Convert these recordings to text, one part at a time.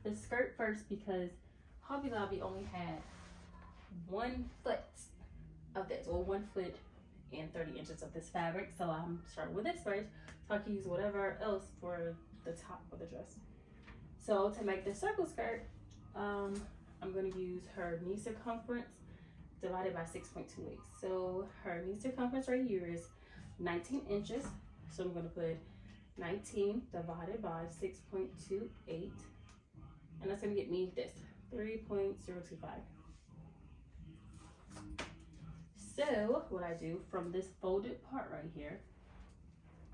the skirt first because Hobby Lobby only had 1 foot of this, or 1 foot and 30 inches of this fabric. So I'm starting with this first, so I can use whatever else for the top of the dress. So to make the circle skirt, I'm going to use her knee circumference divided by 6.28. So her knee circumference right here is 19 inches. So I'm going to put 19 divided by 6.28. And that's going to get me this, 3.025. So what I do from this folded part right here,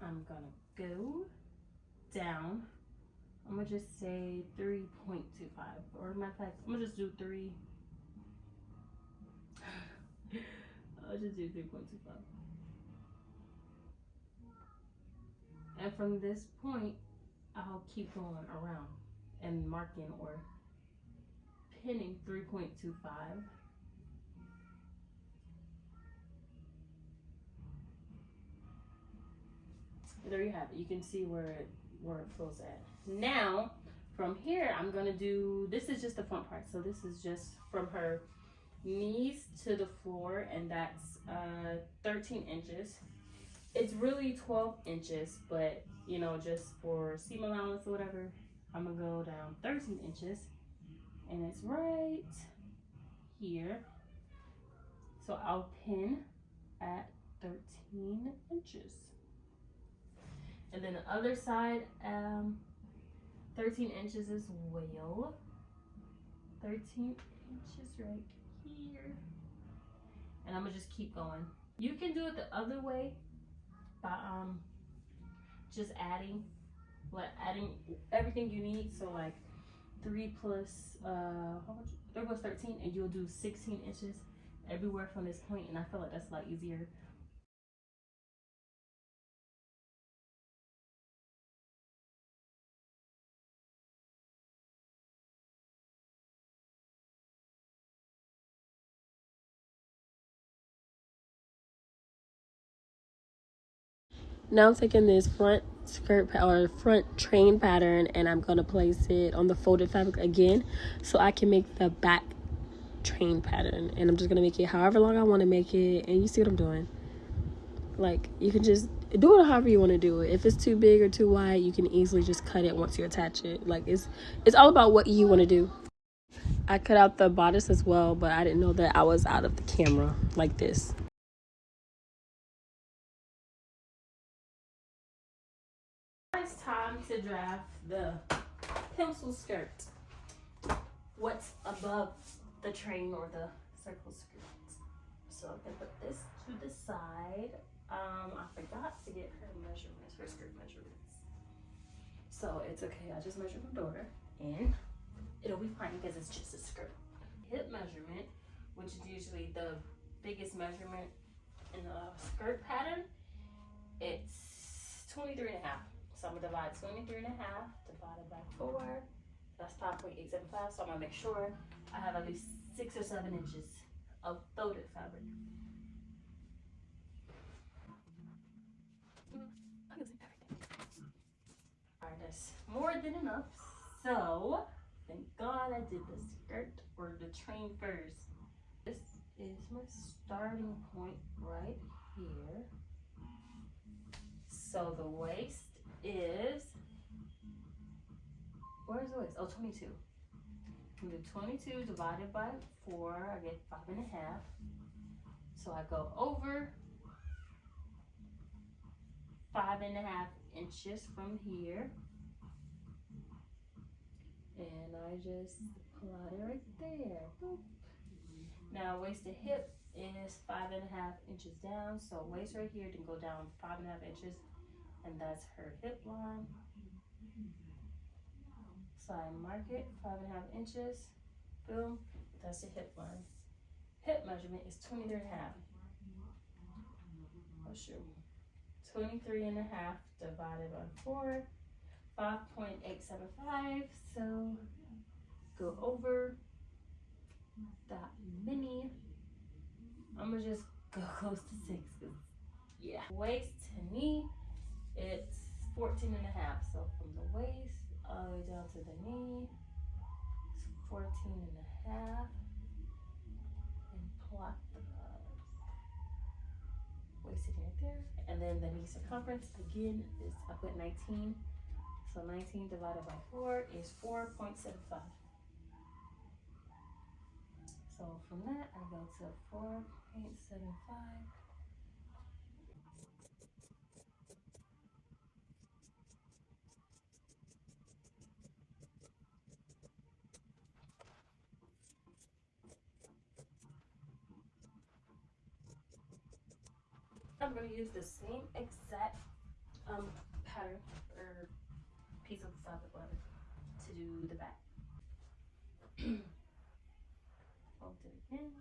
I'm going to go down. I'm going to just say 3.25. Or matter of fact, I'm going to just do 3. I'll just do 3.25. And from this point, I'll keep going around and marking or pinning 3.25. There you have it. You can see where it flows at. Now, from here, I'm gonna do, this is just the front part. So this is just from her knees to the floor, and that's 13 inches. It's really 12 inches, but you know, just for seam allowance or whatever, I'm gonna go down 13 inches, and it's right here. So I'll pin at 13 inches. And then the other side, 13 inches as well. 13 inches right here. And I'm gonna just keep going. You can do it the other way by just adding everything you need. So like 3 plus how much? 3 plus 13, and you'll do 16 inches everywhere from this point, and I feel like that's a lot easier. Now I'm taking this front skirt or front train pattern, and I'm going to place it on the folded fabric again so I can make the back train pattern. And I'm just going to make it however long I want to make it. And you see what I'm doing? Like, you can just do it however you want to do it. If it's too big or too wide, you can easily just cut it once you attach it. Like, it's all about what you want to do. I cut out the bodice as well, but I didn't know that I was out of the camera like this. It's time to draft the pencil skirt. What's above the train or the circle skirt? So I'm gonna put this to the side. I forgot to get her measurements, her skirt measurements. So it's okay, I just measured my daughter, and it'll be fine because it's just a skirt. Hip measurement, which is usually the biggest measurement in the skirt pattern, it's 23 and a half. So I'm gonna divide 23 and a half divided by 4. That's 5.875. So I'm gonna make sure I have at least 6 or 7 inches of folded fabric. Alright, that's more than enough. So thank God I did the skirt or the train first. This is my starting point right here. So the waist is, where's the waist? Oh, 22. I'm gonna do 22 divided by 4. I get 5.5. So I go over 5.5 inches from here, and I just plot it right there. Boop. Now waist to hip is 5.5 inches down. So waist right here can go down 5.5 inches, and that's her hip line. So I mark it 5.5 inches. Boom, that's the hip line. Hip measurement is 23 and a half. Oh shoot. 23 and a half divided by 4, 5.875. So go over that mini. I'm gonna just go close to 6. Yeah. Waist to knee, it's 14 and a half. So from the waist all the way down to the knee, 14.5 and plot the waist right there. And then the knee circumference again is I put 19. So 19 divided by 4 is 4.75. So from that I go to 4.75. I'm going to use the same exact pattern or piece of fabric whatever to do the back. Fold it again.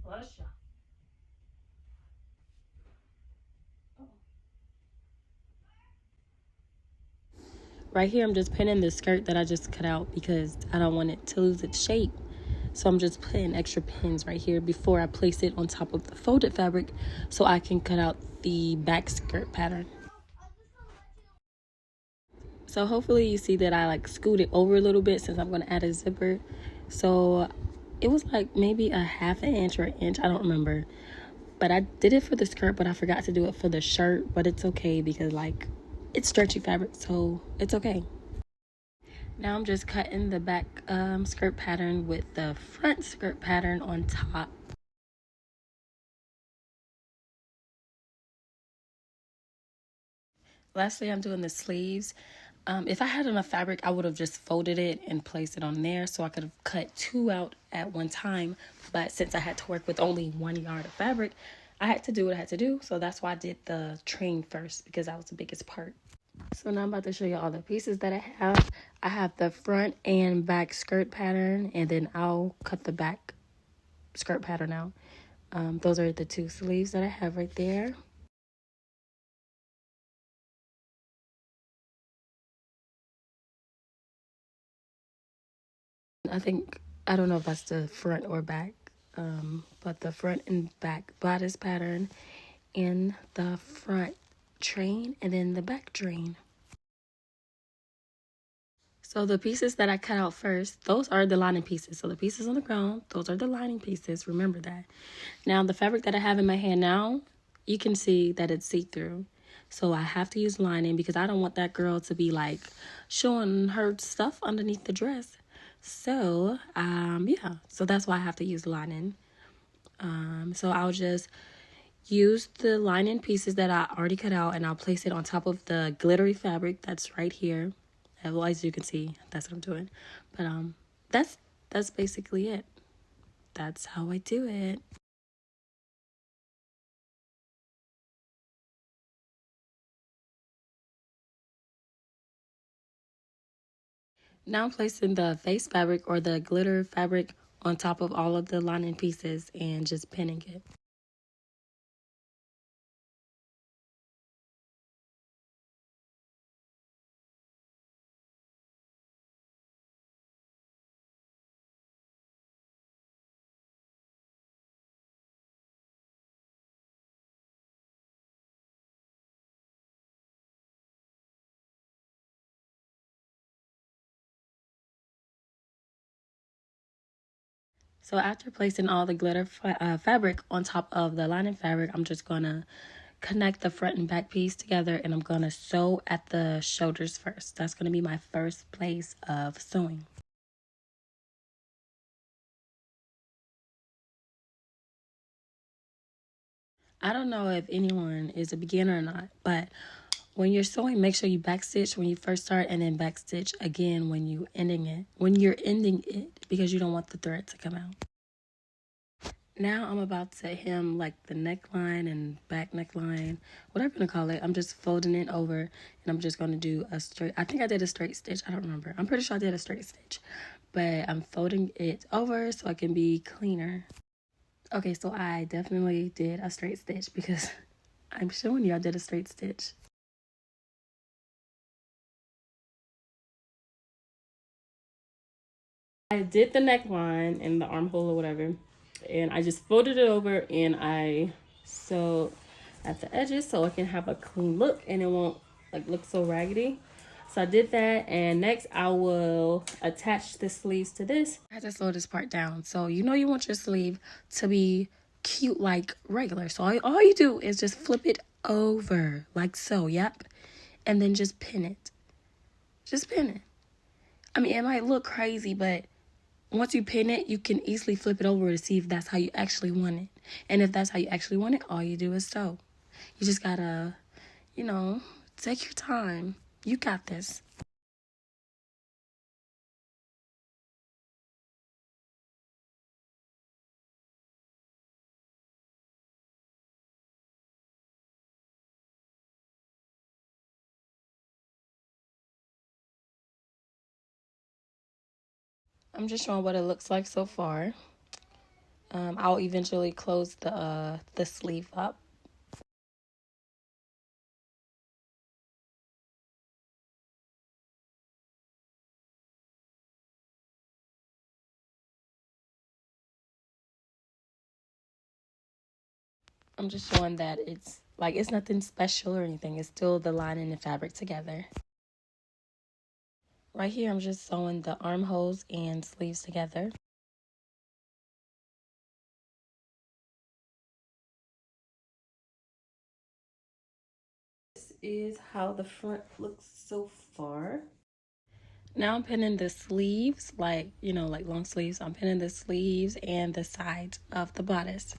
Lusha. Right here, I'm just pinning the skirt that I just cut out because I don't want it to lose its shape. So I'm just putting extra pins right here before I place it on top of the folded fabric so I can cut out the back skirt pattern. So hopefully you see that I like scooted over a little bit since I'm going to add a zipper. So it was like maybe a half an inch or an inch, I don't remember. But I did it for the skirt, but I forgot to do it for the shirt. But it's okay because like it's stretchy fabric, so it's okay. Now I'm just cutting the back skirt pattern with the front skirt pattern on top. Lastly, I'm doing the sleeves. If I had enough fabric, I would have just folded it and placed it on there so I could have cut 2 out at one time. But since I had to work with only 1 yard of fabric, I had to do what I had to do. So that's why I did the train first because that was the biggest part. So now I'm about to show you all the pieces that I have. I have the front and back skirt pattern, and then I'll cut the back skirt pattern out. Those are the 2 sleeves that I have right there. I don't know if that's the front or back, but the front and back bodice pattern in the front train and then the back train. So the pieces that I cut out first, those are the lining pieces. So the pieces on the ground, those are the lining pieces. Remember that. Now the fabric that I have in my hand now, you can see that it's see-through. So I have to use lining because I don't want that girl to be like showing her stuff underneath the dress. So, yeah. So that's why I have to use lining. So I'll just use the lining pieces that I already cut out and I'll place it on top of the glittery fabric that's right here. As you can see, that's what I'm doing. But that's basically it. That's how I do it. Now I'm placing the face fabric or the glitter fabric on top of all of the lining pieces and just pinning it. So after placing all the glitter fabric on top of the lining fabric, I'm just going to connect the front and back piece together and I'm going to sew at the shoulders first. That's going to be my first place of sewing. I don't know if anyone is a beginner or not, but when you're sewing, make sure you backstitch when you first start and then backstitch again when you're ending it because you don't want the thread to come out. Now I'm about to hem like the neckline and back neckline, whatever you want to call it. I'm just folding it over and I'm just going to do a straight, I think I did a straight stitch. I don't remember. I'm pretty sure I did a straight stitch, but I'm folding it over so I can be cleaner. Okay, so I definitely did a straight stitch because I'm showing you I did a straight stitch. I did the neckline and the armhole or whatever, and I just folded it over and I so at the edges, so it can have a clean look and it won't like look so raggedy. So I did that, and next I will attach the sleeves to this. I had to slow this part down. So you know you want your sleeve to be cute like regular. So all you do is just flip it over like so, yep. And then just pin it. Just pin it. I mean, it might look crazy, but once you pin it, you can easily flip it over to see if that's how you actually want it. And if that's how you actually want it, all you do is sew. You just gotta, you know, take your time. You got this. I'm just showing what it looks like so far. I'll eventually close the sleeve up. I'm just showing that it's nothing special or anything. It's still the lining and fabric together. Right here, I'm just sewing the armholes and sleeves together. This is how the front looks so far. Now I'm pinning the sleeves, like long sleeves. I'm pinning the sleeves and the sides of the bodice.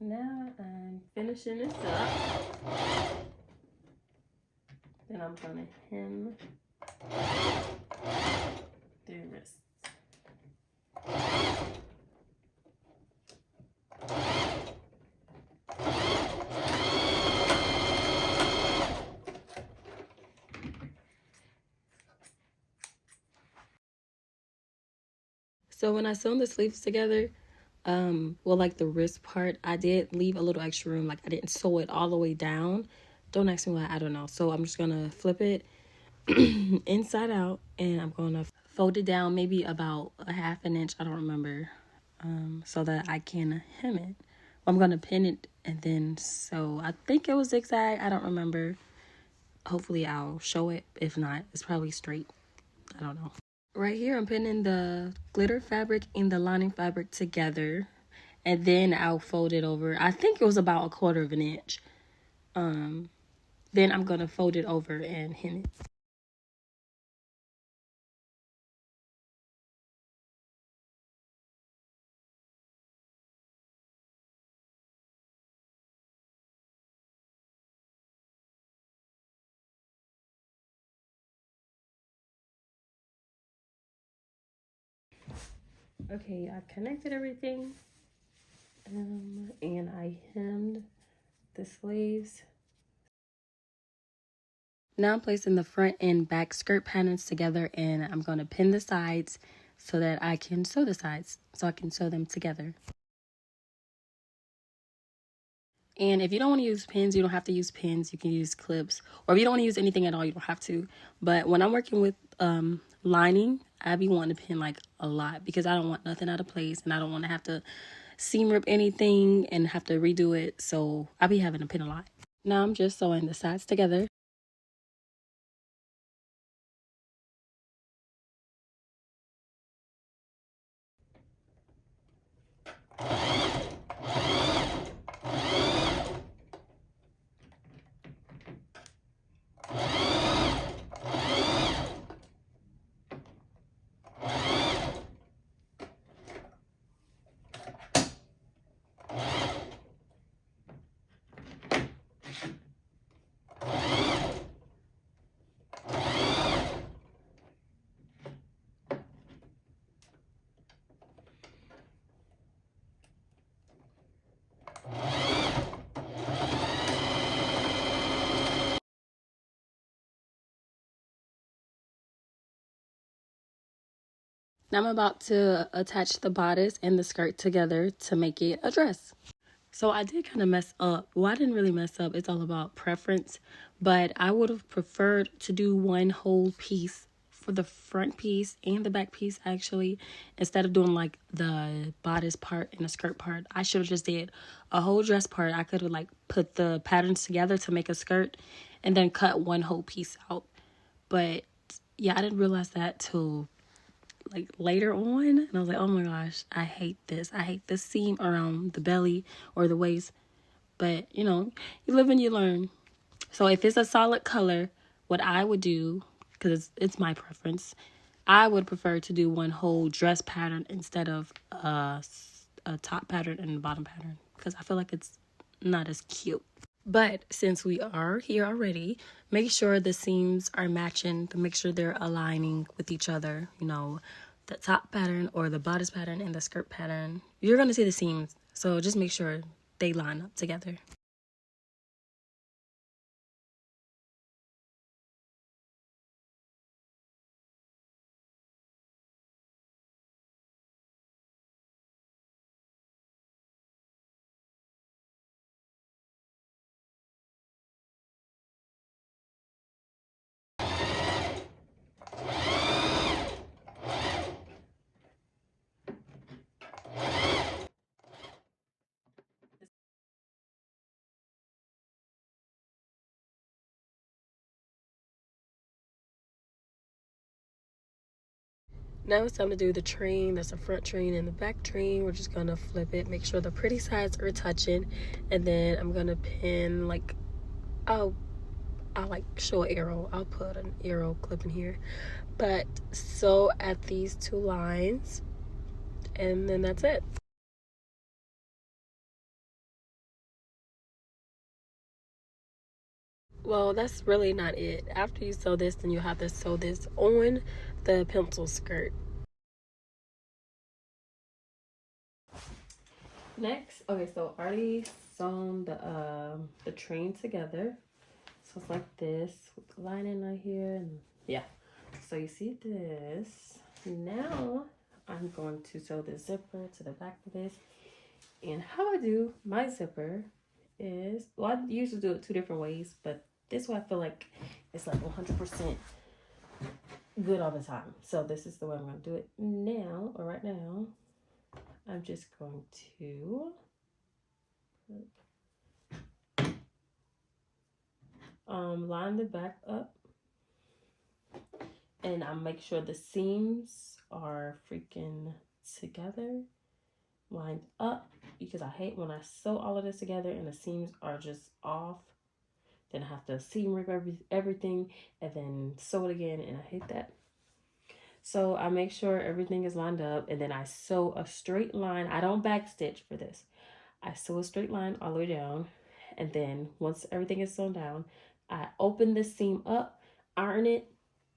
Now I'm finishing this up. Then I'm gonna hem the wrists. So when I sewn the sleeves together, like the wrist part, I did leave a little extra room. Like I didn't sew it all the way down. Don't ask me why, I don't know. So I'm just gonna flip it inside out, and I'm gonna fold it down maybe about a half an inch, I don't remember, so that I can hem it. I'm gonna pin it and then sew. I think it was zigzag, I don't remember. Hopefully I'll show it. If not, it's probably straight. I don't know. Right here, I'm pinning the glitter fabric and the lining fabric together, and then I'll fold it over. I think it was about 1/4 of an inch. Then I'm gonna fold it over and hem it. Okay, I connected everything, and I hemmed the sleeves. Now I'm placing the front and back skirt patterns together, and I'm going to pin the sides so that I can sew the sides, so I can sew them together. And if you don't want to use pins, you don't have to use pins. You can use clips, or if you don't want to use anything at all, you don't have to. But when I'm working with lining, I be wanting to pin like a lot, because I don't want nothing out of place, and I don't want to have to seam rip anything and have to redo it. So I be having to pin a lot. Now I'm just sewing the sides together. Now I'm about to attach the bodice and the skirt together to make it a dress. So I did kind of mess up. Well, I didn't really mess up. It's all about preference. But I would have preferred to do one whole piece for the front piece and the back piece, actually. Instead of doing like the bodice part and the skirt part, I should have just did a whole dress part. I could have like put the patterns together to make a skirt and then cut one whole piece out. But yeah, I didn't realize that till like later on, and I was like, oh my gosh, I hate this. I hate the seam around the belly or the waist. But you know, you live and you learn. So if it's a solid color, what I would do, because it's my preference, I would prefer to do one whole dress pattern instead of a top pattern and a bottom pattern, because I feel like it's not as cute. But since we are here already, make sure the seams are matching, to make sure they're aligning with each other. You know, the top pattern or the bodice pattern and the skirt pattern, you're going to see the seams. So just make sure they line up together. Now it's time to do the train. That's the front train and the back train. We're just gonna flip it, make sure the pretty sides are touching, and then I'm gonna pin like I'll like show an arrow. I'll put an arrow clip in here, but sew at these two lines, and then that's it. Well, that's really not it. After you sew this, then you have to sew this on the pencil skirt. Next, okay, so already sewn the train together. So it's like this with the lining right here, and yeah. So you see this. Now I'm going to sew the zipper to the back of this. And how I do my zipper is, well, I usually do it two different ways, but this way I feel like it's like 100% good all the time. So this is the way I'm going to do it now, or right now. I'm just going to line the back up, and I make sure the seams are freaking together, lined up, because I hate when I sew all of this together and the seams are just off. Then I have to seam rip everything and then sew it again, and I hate that. So I make sure everything is lined up, and then I sew a straight line. I don't backstitch for this. I sew a straight line all the way down, and then once everything is sewn down, I open the seam up, iron it,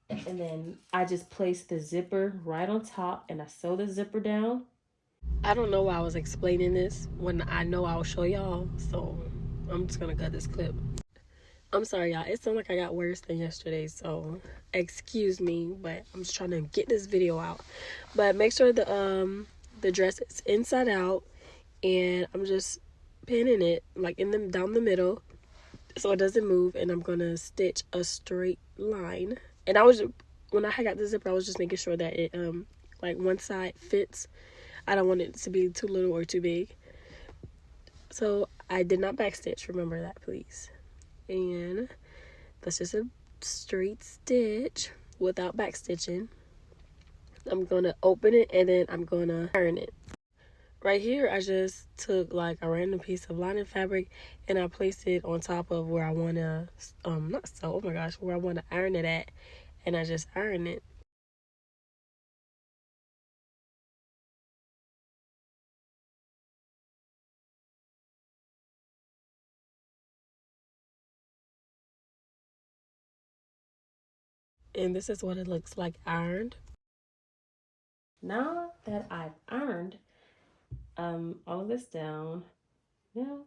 and then I just place the zipper right on top, and I sew the zipper down. I don't know why I was explaining this when I know I'll show y'all, so I'm just gonna cut this clip. I'm sorry, y'all. It sounds like I got worse than yesterday, so excuse me, but I'm just trying to get this video out. But make sure the dress is inside out, and I'm just pinning it like down the middle so it doesn't move, and I'm gonna stitch a straight line. And when I got the zipper, I was just making sure that it like one side fits. I don't want it to be too little or too big. So I did not backstitch, remember that, please. And that's just a straight stitch without backstitching. I'm gonna open it, and then I'm gonna iron it. Right here, I just took like a random piece of lining fabric, and I placed it on top of where I wanna not sew, oh my gosh, where I wanna iron it at, and I just iron it. And this is what it looks like ironed. Now that I've ironed all of this down, now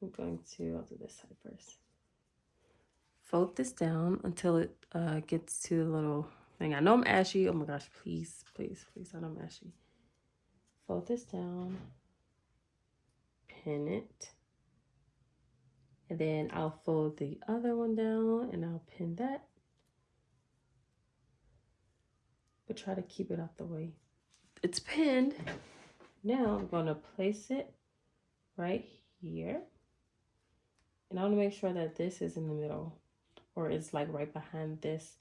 I'm going to, I'll do this side first. Fold this down until it gets to the little thing. I know I'm ashy. Oh my gosh, please, please, please. I know I'm ashy. Fold this down. Pin it. And then I'll fold the other one down and I'll pin that. But try to keep it out the way. It's pinned. Now I'm going to place it right here. And I want to make sure that this is in the middle, or it's like right behind this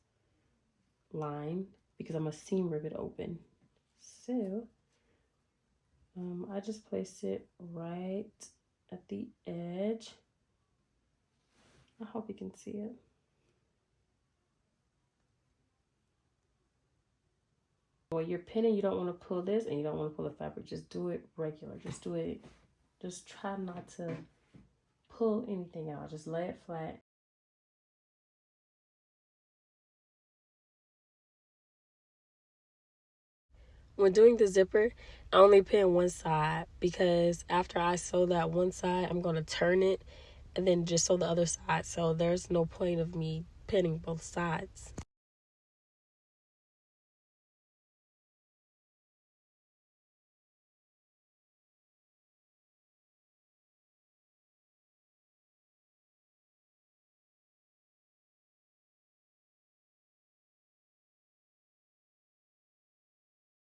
line, because I'm a seam rivet open. So I just place it right at the edge. I hope you can see it. When you're pinning, you don't want to pull this and you don't want to pull the fabric. Just do it regular. Just do it. Just try not to pull anything out. Just lay it flat. When doing the zipper, I only pin one side because after I sew that one side, I'm going to turn it and then just sew the other side. So there's no point of me pinning both sides.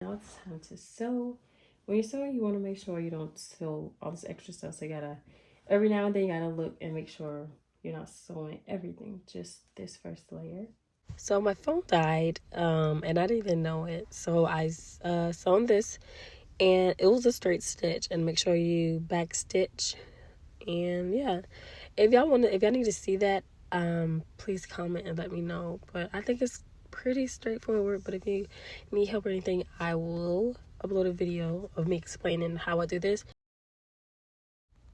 Now it's time to sew. When you're sewing, you want to make sure you don't sew all this extra stuff. So you gotta, every now and then, you gotta look and make sure you're not sewing everything, just this first layer. So my phone died, and I didn't even know it. So I sewn this, and it was a straight stitch. And make sure you back stitch. And yeah, if y'all need to see that, please comment and let me know. But I think it's pretty straightforward. But if you need help or anything, I will upload a video of me explaining how I do this.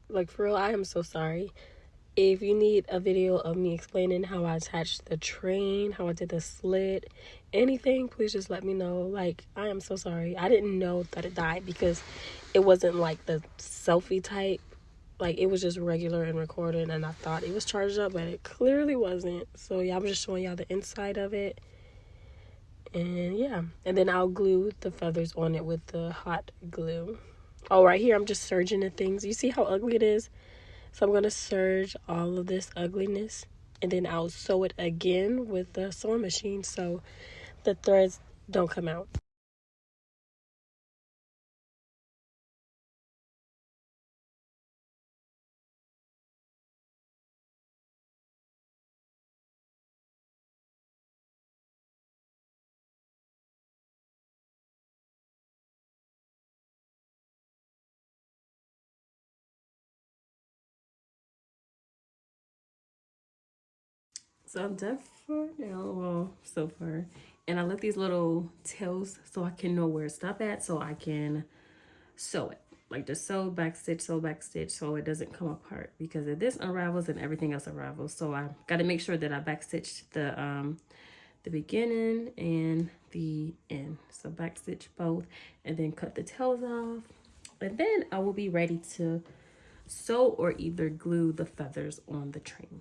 Like, for real, I am so sorry. If you need a video of me explaining how I attached the train, how I did the slit, anything, please just let me know. Like, I am so sorry. I didn't know that it died because it wasn't like the selfie type. Like, it was just regular and recorded, and I thought it was charged up, but it clearly wasn't. So yeah, I'm just showing y'all the inside of it. And yeah, and then I'll glue the feathers on it with the hot glue. Oh, right here I'm just serging the things. You see how ugly it is? So I'm going to serge all of this ugliness, and then I'll sew it again with the sewing machine so the threads don't come out. So I'm done for now, well, so far. And I left these little tails so I can know where to stop at so I can sew it. Like, just sew, back stitch, so it doesn't come apart. Because if this unravels, then everything else unravels. So I got to make sure that I back stitch the beginning and the end. So back stitch both and then cut the tails off. And then I will be ready to sew or either glue the feathers on the train.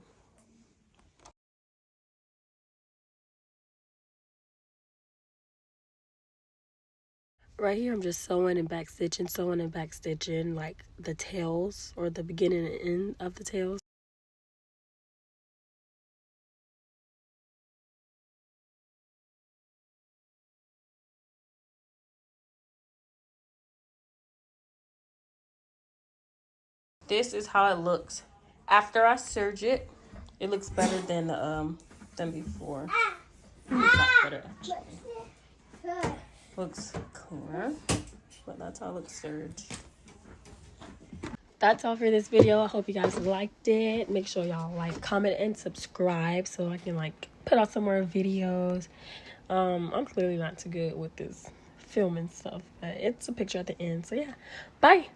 Right here, I'm just sewing and back stitching, like the tails or the beginning and end of the tails. This is how it looks after I serge it. It looks better than before. Better, actually. Looks cleaner, but that's how it looks serged. That's all for this video. I hope you guys liked it. Make sure y'all like, comment, and subscribe so I can like put out some more videos. I'm clearly not too good with this filming stuff, but it's a picture at the end. So yeah, bye.